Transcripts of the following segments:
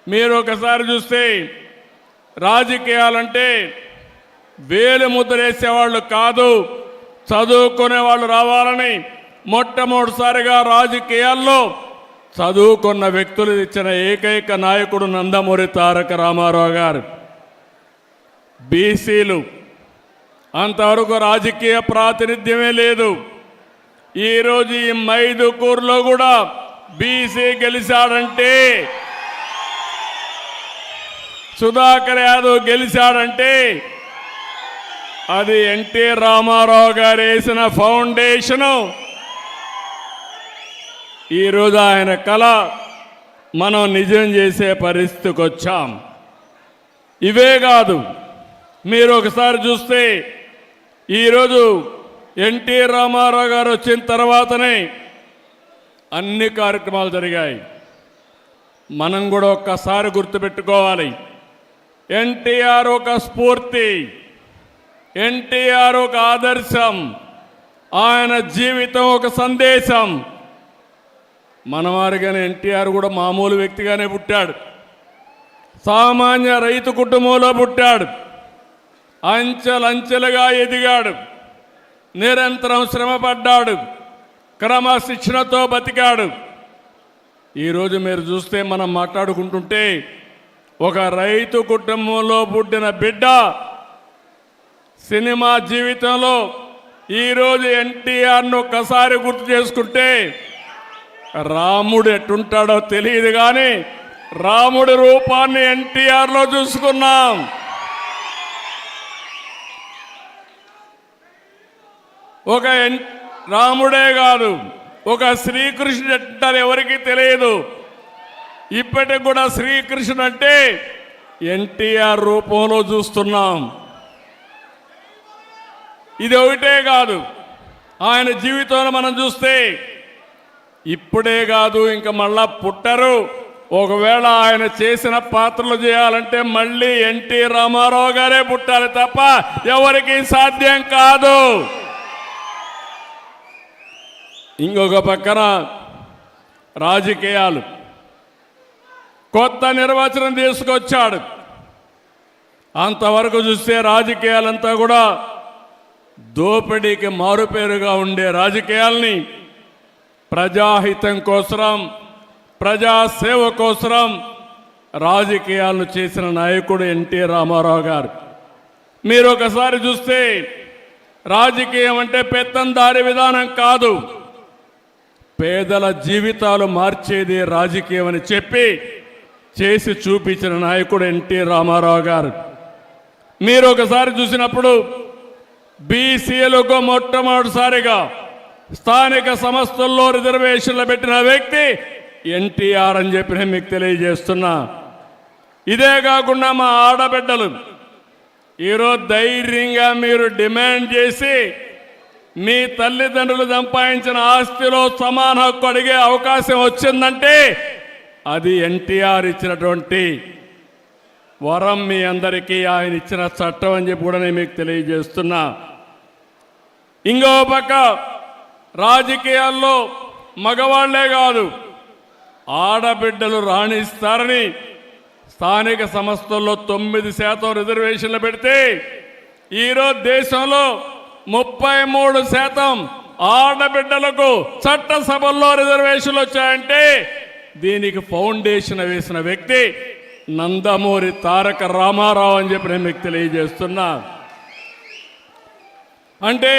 మీరు ఒకసారి చూస్తే రాజకీయాలంటే వేలు ముద్రేసేవాళ్ళు కాదు, చదువుకునే వాళ్ళు రావాలని మొట్టమొదటిసారిగా రాజకీయాల్లో చదువుకున్న వ్యక్తులు ఇచ్చిన ఏకైక నాయకుడు నందమూరి తారక రామారావు గారు. బీసీలు అంతవరకు రాజకీయ ప్రాతినిధ్యమే లేదు. ఈరోజు ఈ మైదుకూరులో కూడా బీసీ గెలిచాడంటే, సుధాకర్ యాదవ్ గెలిచాడంటే అది ఎన్టీ రామారావు గారు వేసిన ఫౌండేషను. ఈరోజు ఆయన కళ మనం నిజం చేసే పరిస్థితికి వచ్చాం. ఇవే కాదు, మీరు ఒకసారి చూస్తే ఈరోజు ఎన్టీ రామారావు గారు వచ్చిన తర్వాతనే అన్ని కార్యక్రమాలు జరిగాయి. మనం కూడా ఒక్కసారి గుర్తుపెట్టుకోవాలి, ఎన్టీఆర్ ఒక స్ఫూర్తి, ఎన్టీఆర్ ఒక ఆదర్శం, ఆయన జీవితం ఒక సందేశం. మనవారిగానే ఎన్టీఆర్ కూడా మామూలు వ్యక్తిగానే పుట్టాడు, సామాన్య రైతు కుటుంబంలో పుట్టాడు, అంచెలంచెలుగా ఎదిగాడు, నిరంతరం శ్రమపడ్డాడు, క్రమశిక్షణతో బతికాడు. ఈరోజు మీరు చూస్తే మనం మాట్లాడుకుంటుంటే ఒక రైతు కుటుంబంలో పుట్టిన బిడ్డ సినిమా జీవితంలో ఈరోజు ఎన్టీఆర్ను ఒక్కసారి గుర్తు చేసుకుంటే రాముడు ఎట్టుంటాడో తెలియదు, కానీ రాముడి రూపాన్ని ఎన్టీఆర్లో చూసుకున్నాం. ఒక రాముడే కాదు, ఒక శ్రీకృష్ణుడు అంటారు ఎవరికి తెలియదు. ఇప్పటికి కూడా శ్రీకృష్ణుడు అంటే ఎన్టీఆర్ రూపంలో చూస్తున్నాం. ఇది ఒకటే కాదు, ఆయన జీవితంలో మనం చూస్తే ఇప్పుడే కాదు ఇంకా మళ్ళా పుట్టరు. ఒకవేళ ఆయన చేసిన పాత్రలు చేయాలంటే మళ్ళీ ఎన్టీ రామారావు గారే పుట్టాలి తప్ప ఎవరికి సాధ్యం కాదు. ఇంకొక పక్కన రాజకీయాలు, కొత్త నిర్వచనం తీసుకొచ్చాడు. అంతవరకు చూస్తే రాజకీయాలంతా కూడా దోపిడీకి మారుపేరుగా ఉండే రాజకీయాల్ని ప్రజాహితం కోసం, ప్రజాసేవ కోసం రాజకీయాలను చేసిన నాయకుడు ఎన్టీ రామారావు గారు. మీరు ఒకసారి చూస్తే రాజకీయం అంటే పెత్తందారి విధానం కాదు, పేదల జీవితాలు మార్చేది రాజకీయం అని చెప్పి చేసి చూపించిన నాయకుడు ఎన్టీ రామారావు గారు. మీరు ఒకసారి చూసినప్పుడు బీసీలకు మొట్టమొదటిసారిగా స్థానిక సంస్థల్లో రిజర్వేషన్లు పెట్టిన వ్యక్తి ఎన్టీఆర్ అని చెప్పి నేను మీకు తెలియజేస్తున్నా. ఇదే కాకుండా మా ఆడబిడ్డలు ఈరోజు ధైర్యంగా మీరు డిమాండ్ చేసి మీ తల్లిదండ్రులు సంపాదించిన ఆస్తిలో సమాన హక్కు అడిగే అవకాశం వచ్చిందంటే అది ఎన్టీఆర్ ఇచ్చినటువంటి వరం, మీ అందరికీ ఆయన ఇచ్చిన చట్టం అని చెప్పి కూడా నేను మీకు తెలియజేస్తున్నా. ఇంకో పక్క రాజకీయాల్లో మగవాళ్లే కాదు, ఆడబిడ్డలు రాణిస్తారని స్థానిక సంస్థల్లో 9% రిజర్వేషన్లు పెడితే ఈరోజు దేశంలో 33% ఆడబిడ్డలకు చట్టసభల్లో రిజర్వేషన్లు వచ్చాయంటే దీనికి ఫౌండేషన్ వేసిన వ్యక్తి నందమూరి తారక రామారావు అని చెప్పి నేను మీకు తెలియజేస్తున్నా. అంటే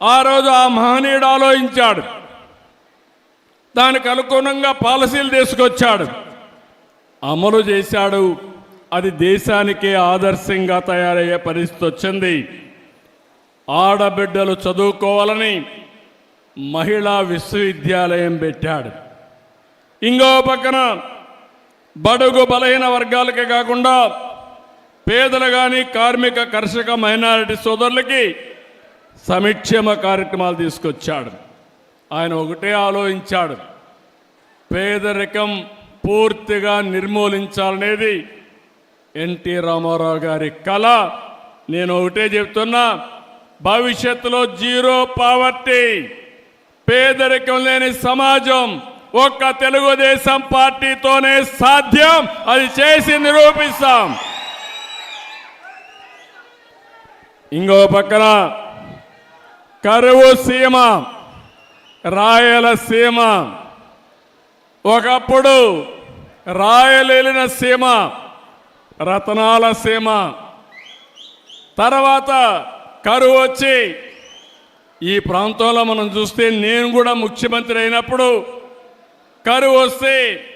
ఆ రోజు ఆ మహనీయుడు ఆలోచించాడు, దానికి అనుగుణంగా పాలసీలు తీసుకొచ్చాడు, అమలు చేశాడు. అది దేశానికే ఆదర్శంగా తయారయ్యే పరిస్థితి వచ్చింది. ఆడబిడ్డలు చదువుకోవాలని మహిళా విశ్వవిద్యాలయం పెట్టాడు. ఇంకో పక్కన బడుగు బలహీన వర్గాలకే కాకుండా పేదలు కానీ కార్మిక కర్షక మైనారిటీ సోదరులకి సంక్షేమ కార్యక్రమాలు తీసుకొచ్చాడు. ఆయన ఒకటే ఆలోచించాడు, పేదరికం పూర్తిగా నిర్మూలించాలనేది ఎన్టీ రామారావు గారి కళ. నేను ఒకటే చెప్తున్నా, భవిష్యత్తులో జీరో పావర్టీ, పేదరికం లేని సమాజం ఒక్క తెలుగుదేశం పార్టీతోనే సాధ్యం. అది చేసి నిరూపిస్తాం. ఇంకో పక్కన కరువు సీమ, రాయలసీమ, ఒకప్పుడు రాయలేలిన సీమ, రతనాల సీమ, తర్వాత కరువు వచ్చి ఈ ప్రాంతంలో మనం చూస్తే నేను కూడా ముఖ్యమంత్రి అయినప్పుడు కరువు వస్తే